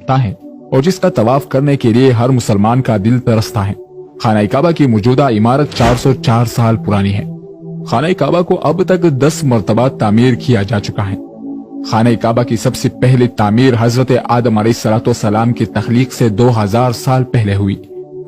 रखता है और जिसका तवाफ करने के लिए हर मुसलमान का दिल तरसता है। खाना काबा की मौजूदा इमारत 404 साल पुरानी है। खाना काबा को अब तक 10 मरतबा तामीर किया जा चुका है। खाना काबा की सबसे पहली तामीर हजरत आदम अलैहिस्सलाम की तख्लीक से 2000 साल पहले हुई।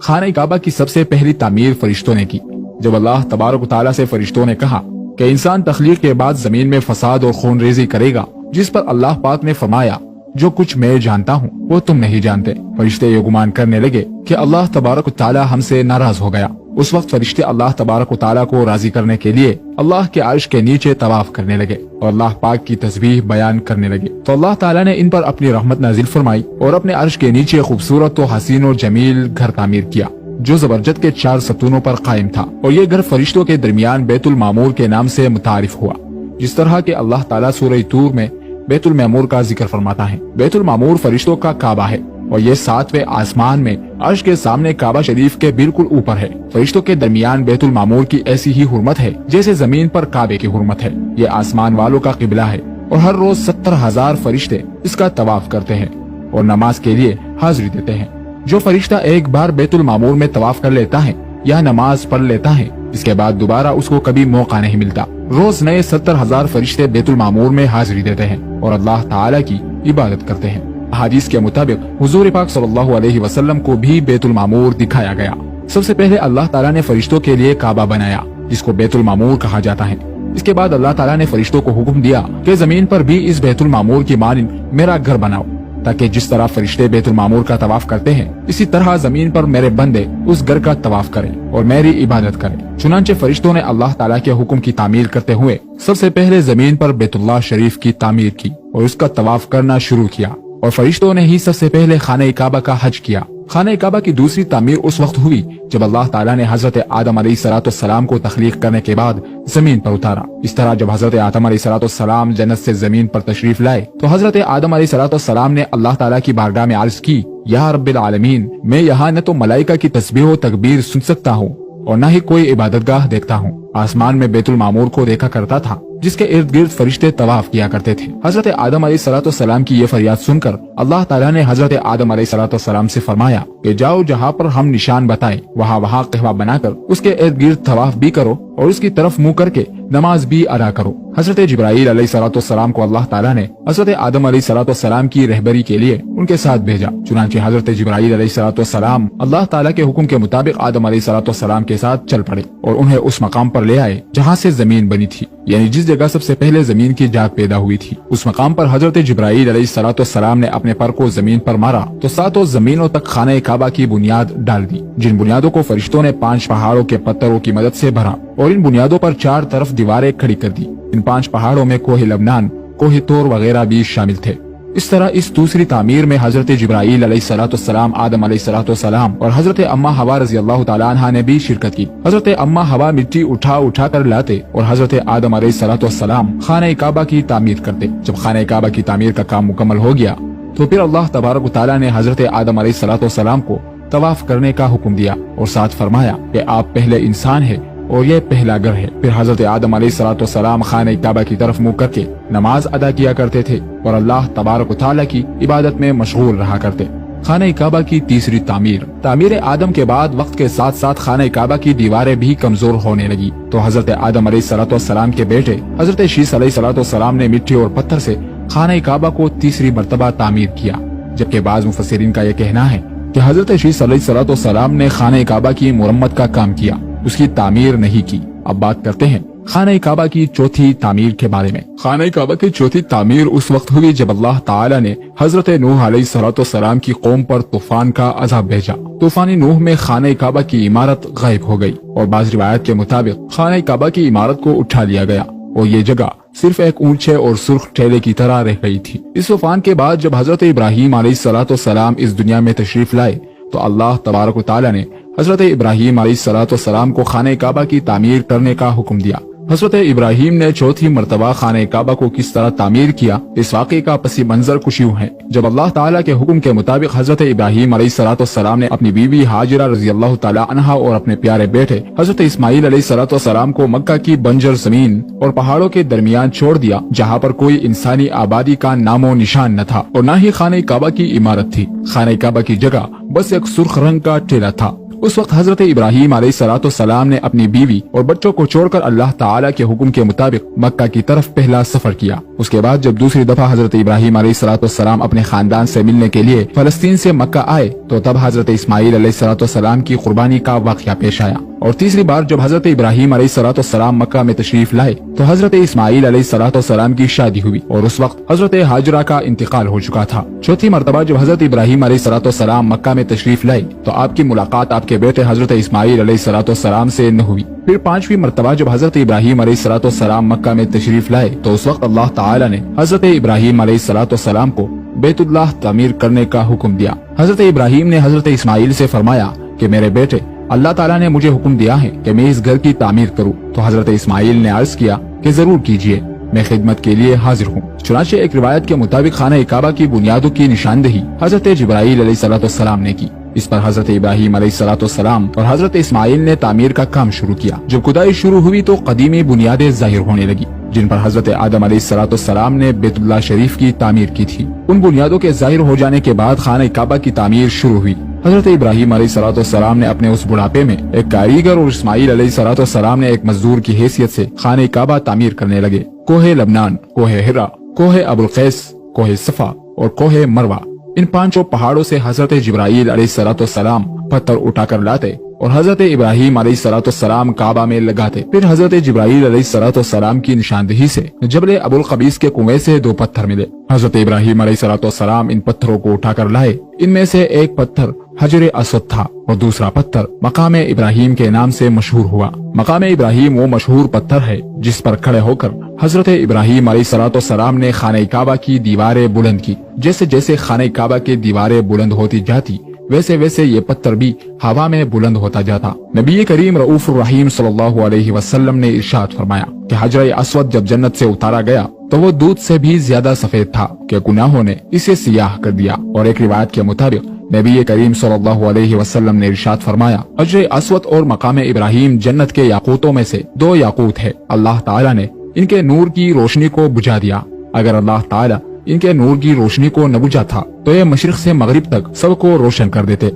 खाना काबा की सबसे पहली तामीर फरिश्तों ने की। जब अल्लाह तबारक तआला से फरिश्तों ने कहा कि इंसान तख्लीक के बाद जमीन में फसाद और खूनरेजी करेगा, जिस पर अल्लाह पाक ने फरमाया, जो कुछ मैं जानता हूँ वो तुम नहीं जानते। फरिश्ते ये गुमान करने लगे कि अल्लाह तबारक तआला हमसे नाराज हो गया। उस वक्त फरिश्ते अल्लाह तबारक तआला को राजी करने के लिए अल्लाह के अर्श के नीचे तवाफ करने लगे और अल्लाह पाक की तस्बीह बयान करने लगे। तो अल्लाह ताला ने इन पर अपनी रहमत नाजिल फरमाई और अपने अर्श के नीचे खूबसूरत और हसीन और जमील घर तामीर किया, जो जबरजत के 4 सतूनों पर कायम था। और ये घर फरिश्तों के दरमियान बैतुल मामूर के नाम से मुतारिफ हुआ। जिस तरह के अल्लाह ताला सूरह तूर में बैतुल मामूर का जिक्र फरमाता है। बैतुल मामूर फरिश्तों का काबा है और ये 7वें आसमान में अर्श के सामने काबा शरीफ के बिल्कुल ऊपर है। फरिश्तों के दरमियान बैतुल मामूर की ऐसी ही हुर्मत है जैसे जमीन पर काबे की हुर्मत है। ये आसमान वालों का किबला है और हर रोज 70,000 फरिश्ते इसका तवाफ करते हैं और नमाज के लिए हाजिरी देते हैं। जो फरिश्ता एक बार बैतुल मामूर में तवाफ कर लेता है या नमाज पढ़ लेता है, इसके बाद दोबारा उसको कभी मौका नहीं मिलता। रोज नए 70,000 फरिश्ते बैतुल मामूर में हाजिरी देते हैं और अल्लाह ताला की इबादत करते हैं। हदीस के मुताबिक हुजूर पाक सल्लल्लाहु अलैहि वसल्लम को भी बैतुल मामूर दिखाया गया। सबसे पहले अल्लाह ताला ने फरिश्तों के लिए काबा बनाया, जिसको बैतुल मामूर कहा जाता है। इसके बाद अल्लाह ताला ने फरिश्तों को हुक्म दिया कि जमीन पर भी इस बैतुल मामूर की मानिंद मेरा घर बनाओ, ताकि जिस तरह फरिश्ते बैतुल मामूर का तवाफ करते हैं, इसी तरह जमीन पर मेरे बंदे उस घर का तवाफ करें और मेरी इबादत करें। चुनांचे फरिश्तों ने अल्लाह ताला के हुक्म की तामीर करते हुए सबसे पहले जमीन पर बैतुल्लाह शरीफ की तामीर की और उसका तवाफ करना शुरू किया। और फरिश्तों ने ही सबसे पहले खाने काबा का हज किया। खाने काबा की दूसरी तामीर उस वक्त हुई जब अल्लाह ताला ने हजरत आदम अलैहिस्सलाम को तख्लीक करने के बाद जमीन पर उतारा। इस तरह जब हजरत आदम अलैहिस्सलाम जन्नत से जमीन पर तशरीफ लाए तो हजरत आदम अलैहिस्सलाम ने अल्लाह ताला की बारगाह में अर्ज की, या रब्बिल आलमीन, मैं यहाँ न तो मलाइका की तस्बीह व तकबीर सुन सकता हूँ और न ही कोई इबादतगाह देखता हूँ। आसमान में बैतुल मामूर को देखा करता था, जिसके इर्द गिर्द फरिश्ते तवाफ किया करते थे। हजरत आदम अलैहिस्सलाम की ये फरियाद सुनकर अल्लाह ताला ने हजरत आदम अलैहिस्सलाम से फरमाया कि जाओ, जहाँ पर हम निशान बताए वहाँ कहवा बनाकर उसके इर्द गिर्द तवाफ भी करो और उसकी तरफ मुंह करके नमाज भी अदा करो। हजरत जिब्राईल अलैहिस्सलाम को अल्लाह ताला ने हजरत आदम अलैहिस्सलाम की रहबरी के लिए उनके साथ भेजा। चुनांचे हजरत जिब्राईल अलैहिस्सलाम अल्लाह ताला के हुक्म के मुताबिक आदम अलैहिस्सलाम के साथ चल पड़े और उन्हें उस मकाम पर ले आए जहाँ से जमीन बनी थी, यानी जिस जगह सबसे पहले जमीन की जाग पैदा हुई थी। उस मकाम पर हजरत जिब्राईल अलैहिस्सलाम ने अपने पर को जमीन पर मारा तो 7 जमीनों तक खाने काबा की बुनियाद डाल दी, जिन बुनियादों को फरिश्तों ने 5 पहाड़ों के पत्थरों की मदद से भरा और इन बुनियादों पर 4 तरफ दीवारें खड़ी कर दी। इन 5 पहाड़ों में कोह लबनान, कोह तोर वगैरह भी शामिल थे। इस तरह इस दूसरी तामीर में हजरत जिब्राईल अलैहिस्सलाम, आदम अलैहिस्सलाम और हजरत अम्मा हवा रज़ी अल्लाह तआला अन्हा ने भी शिरकत की। हजरत अम्मा हवा मिट्टी उठा कर लाते और हजरत आदम अलैहिस्सलाम खाने काबा की तामीर करते। जब खाने काबा की तामीर का काम मुकम्मल हो गया तो फिर अल्लाह तबारक तआला ने हजरत आदम अलैहिस्सलाम को तवाफ करने का हुक्म दिया और साथ फरमाया कि आप पहले इंसान है और ये पहला घर है। फिर हजरत आदम अलैहिस्सलाम खाने काबा की तरफ मुंह करके नमाज अदा किया करते थे और अल्लाह तबारक तआला की इबादत में मशगूल रहा करते। खाने काबा की तीसरी तामीर आदम के बाद वक्त के साथ साथ खाने काबा की दीवारें भी कमजोर होने लगी तो हजरत आदम अलैहिस्सलाम के बेटे हजरत शीस अलैहिस्सलाम ने मिट्टी और पत्थर से खाने काबा को तीसरी मरतबा तामीर किया। जबकि बाज़ मुफस्सिरीन का यह कहना है कि हजरत शीस अलैहिस्सलाम ने खाने काबा की मुरम्मत का काम किया, उसकी तामीर नहीं की। अब बात करते हैं खाने काबा की चौथी तामीर के बारे में। खाने काबा की चौथी तामीर उस वक्त हुई जब अल्लाह ताला ने हजरत नूह अलैहिस्सलाम की कौम पर तूफान का अज़ाब भेजा। तूफानी नूह में खाने काबा की इमारत गायब हो गई और बाज़ रिवायत के मुताबिक खाने काबा की इमारत को उठा लिया गया और ये जगह सिर्फ एक ऊंचे और सुर्ख ठेले की तरह रह गई थी। इस तूफान के बाद जब हजरत इब्राहीम अलैहिस्सलाम इस दुनिया में तशरीफ लाए तो अल्लाह तबारक तआला ने हजरत इब्राहीम अलैहिस्सलाम को खाने काबा की तामीर करने का हुक्म दिया। हजरत इब्राहिम ने चौथी मरतबा खाने काबा को किस तरह तामीर किया, इस वाक़े का पसी मंजर कुछ यूं है। जब अल्लाह ताला के हुक्म के मुताबिक हजरत इब्राहिम अलैहिस्सलाम ने अपनी बीवी हाजिरा रज़ियल्लाहु ताला अन्हा और अपने प्यारे बेटे हजरत इस्माइल अलैहिस्सलाम को मक्का की बंजर जमीन और पहाड़ों के दरमियान छोड़ दिया, जहाँ पर कोई इंसानी आबादी का नामो निशान न था और न ही खाने काबा की इमारत थी। खाने काबा की जगह बस एक सुर्ख रंग का टीला था। उस वक्त हजरत इब्राहिम अलैहिस्सलाम ने अपनी बीवी और बच्चों को छोड़कर अल्लाह ताला के हुक्म के मुताबिक मक्का की तरफ पहला सफर किया। उसके बाद जब दूसरी दफा हजरत इब्राहिम अलैहिस्सलाम अपने खानदान से मिलने के लिए फलस्तीन से मक्का आए तो तब हजरत इस्माइल अलैहिस्सलाम की कुर्बानी का वाक़या पेश आया। और तीसरी बार जब हजरत इब्राहिम अलैहिस्सलाम मक्का में तशरीफ लाए तो हजरत इस्माइल अलैहिस्सलाम की शादी हुई और उस वक्त हजरत हाजिरा का इंतकाल हो चुका था। चौथी मरतबा जब हजरत इब्राहिम अलैहिस्सलाम मक्का में तशरीफ लाए तो आपकी मुलाकात आपके बेटे हजरत इस्माइल अलैहिस्सलाम से न हुई। फिर पांचवी मरतबा जब हजरत इब्राहिम अलैहिस्सलाम मक्का में तशरीफ लाए तो उस वक्त अल्लाह ताला ने हजरत इब्राहिम अलैहिस्सलाम को बैतुल्लाह तामीर करने का हुक्म दिया। हजरत इब्राहिम ने हजरत इस्माइल से फरमाया कि मेरे बेटे, अल्लाह ताला ने मुझे हुक्म दिया है कि मैं इस घर की तामीर करूं। तो हजरत इस्माइल ने अर्ज किया कि जरूर कीजिए, मैं खिदमत के लिए हाजिर हूँ। चुनांचे एक रिवायत के मुताबिक खाना काबा की बुनियादों की निशानदेही हजरत जिब्राइल अलैहिस्सलाम ने की। इस पर हजरत इब्राहिम अलैहिस्सलाम और हजरत इस्माइल ने तामीर का काम शुरू किया। जब खुदाई शुरू हुई तो कदीमी बुनियादें जाहिर होने लगी, जिन पर हजरत आदम अलैहिस्सलाम ने बैतुल्लाह शरीफ की तामीर की थी। उन बुनियादों के जाहिर हो जाने के बाद खाना काबा की तामीर शुरू हुई। हजरत इब्राहिम अलैहिस्सलाम ने अपने उस बुढ़ापे में एक कारीगर और इस्माइल अलैहिस्सलाम ने एक मजदूर की हैसियत से खाने काबा तामीर करने लगे। कोहे लबनान, कोहे हिरा, कोहे अबुल कैस, कोहे सफा और कोहे मरवा, इन पांचों पहाड़ों से हजरत जिब्राइल अलैहिस्सलाम पत्थर उठाकर लाते और हजरत इब्राहिम अलैहिस्सलाम काबा में लगाते। फिर हजरत जिब्राइल अलैहिस्सलाम की निशानदेही से जबल अबुल कबीस के कुएं से 2 पत्थर मिले। हजरत इब्राहिम अलैहिस्सलाम इन पत्थरों को उठाकर लाए। इनमें से एक पत्थर हजर असवद था और दूसरा पत्थर मकाम इब्राहिम के नाम से मशहूर हुआ। मकाम इब्राहिम वो मशहूर पत्थर है जिस पर खड़े होकर हजरत इब्राहिम अलैहिस्सलाम ने खाने काबा की दीवारें बुलंद की। जैसे जैसे खाने काबा की दीवारें बुलंद होती जाती वैसे वैसे ये पत्थर भी हवा में बुलंद होता जाता। नबी करीम रऊफुर रहीम सल्लल्लाहु अलैहि वसल्लम ने इरशाद फरमाया कि हजर असवद जब जन्नत से उतारा गया तो वो दूध से भी ज्यादा सफेद था कि गुनाहों ने इसे सियाह कर दिया। और एक रिवायत के मुताबिक नबी करीम सल्लल्लाहु अलैहि वसल्लम ने इरशाद फरमाया, हजर असवद और मकाम इब्राहिम जन्नत के याकूतों में से 2 याकूत है। अल्लाह ताला ने इनके नूर की रोशनी को बुझा दिया। अगर अल्लाह ताला इनके नूर की रोशनी को न बुझा था तो ये मशरिक से मगरिब तक सबको रोशन कर देते।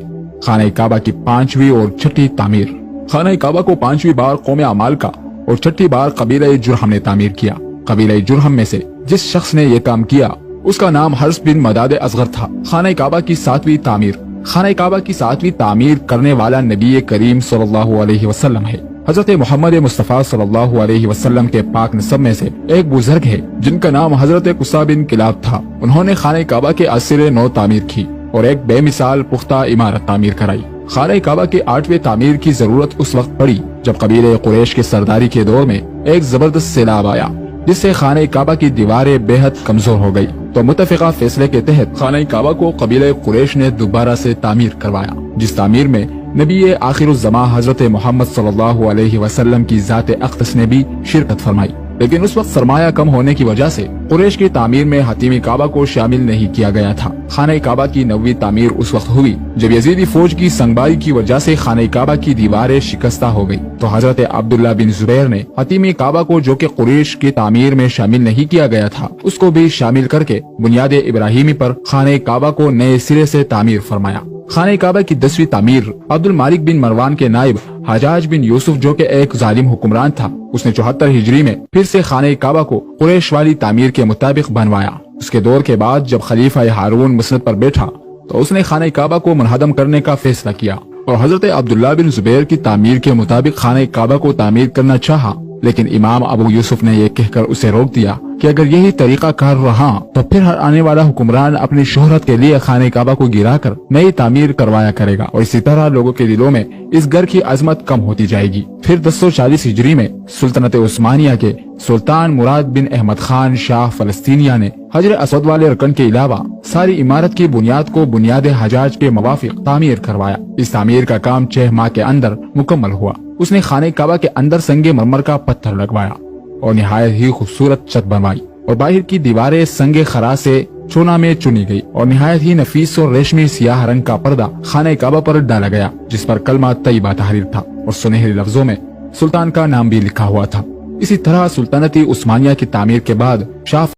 खाना काबा की 5वीं और 6ठी तामीर। खाना काबा को 5वीं बार कौम अमालका और 6ठी बार कबीला जुरहम ने तामीर किया। कबीला जुरहम में से जिस शख्स ने ये काम किया उसका नाम हर्ष बिन मदाद असगर था। खाना काबा की 7वीं तामीर। खाना काबा की 7वीं तामीर करने वाला नबी करीम सल्लल्लाहु अलैहि वसल्लम है। हजरत मोहम्मद मुस्तफा सल्लल्लाहु अलैहि वसल्लम के पाक नसब में से एक बुजुर्ग है जिनका नाम हजरत कुसा बिन किलाब था। उन्होंने खाने काबा के असर 9 तामीर की और एक बेमिसाल पुख्ता इमारत तामीर कराई। खाने काबा के 8वें तामीर की जरूरत उस वक्त पड़ी जब कबीले कुरैश के सरदारी के दौर में एक जबरदस्त सैलाब आया जिससे खाने काबा की दीवारें बेहद कमजोर हो गई। तो मुतफिका फैसले के तहत खाने काबा को कबीले कुरैश ने दोबारा से तामीर करवाया, जिस तामीर में नबी आखिरुज़्ज़मा हजरत मोहम्मद सल्लल्लाहु अलैहि वसल्लम की जात अक़दस ने भी शिरकत फरमाई। लेकिन उस वक्त सरमाया कम होने की वजह से कुरैश की तामीर में हतीमी काबा को शामिल नहीं किया गया था। खाने काबा की 9वीं तामीर उस वक्त हुई जब यजीदी फौज की संगबारी की वजह से खाने काबा की दीवारें शिकस्ता हो गई। तो हजरत अब्दुल्ला बिन जुबैर ने हतीमी काबा को, जो कि कुरैश की तामीर में शामिल नहीं किया गया था, उसको भी शामिल करके बुनियाद इब्राहिमी पर खाने काबा को नए सिरे से तामीर फरमाया। खाने काबा की 10वीं तामीर अब्दुल मालिक बिन मरवान के नायब हजाज बिन यूसुफ, जो कि एक जालिम हुक्मरान था, उसने 74 हिजरी में फिर से खाने काबा को कुरैश वाली तामीर के मुताबिक बनवाया। उसके दौर के बाद जब खलीफा हारून मसनद पर बैठा तो उसने खाने काबा को मुनहदम करने का फैसला किया और हजरत अब्दुल्ला बिन जुबैर की तामीर के मुताबिक खाने काबा को तामीर करना चाहा। लेकिन इमाम अबू यूसुफ ने यह कहकर उसे रोक दिया कि अगर यही तरीका कार रहा तो फिर हर आने वाला हुक्मरान अपनी शोहरत के लिए खाने काबा को गिराकर नई तामीर करवाया करेगा और इसी तरह लोगों के दिलों में इस घर की अजमत कम होती जाएगी। फिर 1040 हिजरी में सुल्तानत उस्मानिया के सुल्तान मुराद बिन अहमद खान शाह फलस्तीनिया ने हजर असवद वाले रकन के अलावा सारी इमारत की बुनियाद को बुनियाद हजाज के मुवाफिक तामीर करवाया। इस तामीर का काम 6 माह के अंदर मुकम्मल हुआ। उसने खाने काबा के अंदर संगे मरमर का पत्थर लगवाया اور نہایت ہی خوبصورت چھت بنوائی اور باہر کی دیواریں سنگ خرا سے چونا میں چنی گئی اور نہایت ہی نفیس اور ریشمی سیاہ رنگ کا پردہ خانہ کعبہ پر ڈالا گیا جس پر کلمہ طیبہ تحریر تھا اور سنہری لفظوں میں سلطان کا نام بھی لکھا ہوا تھا۔ اسی طرح سلطنت عثمانیہ کی تعمیر کے بعد شاہ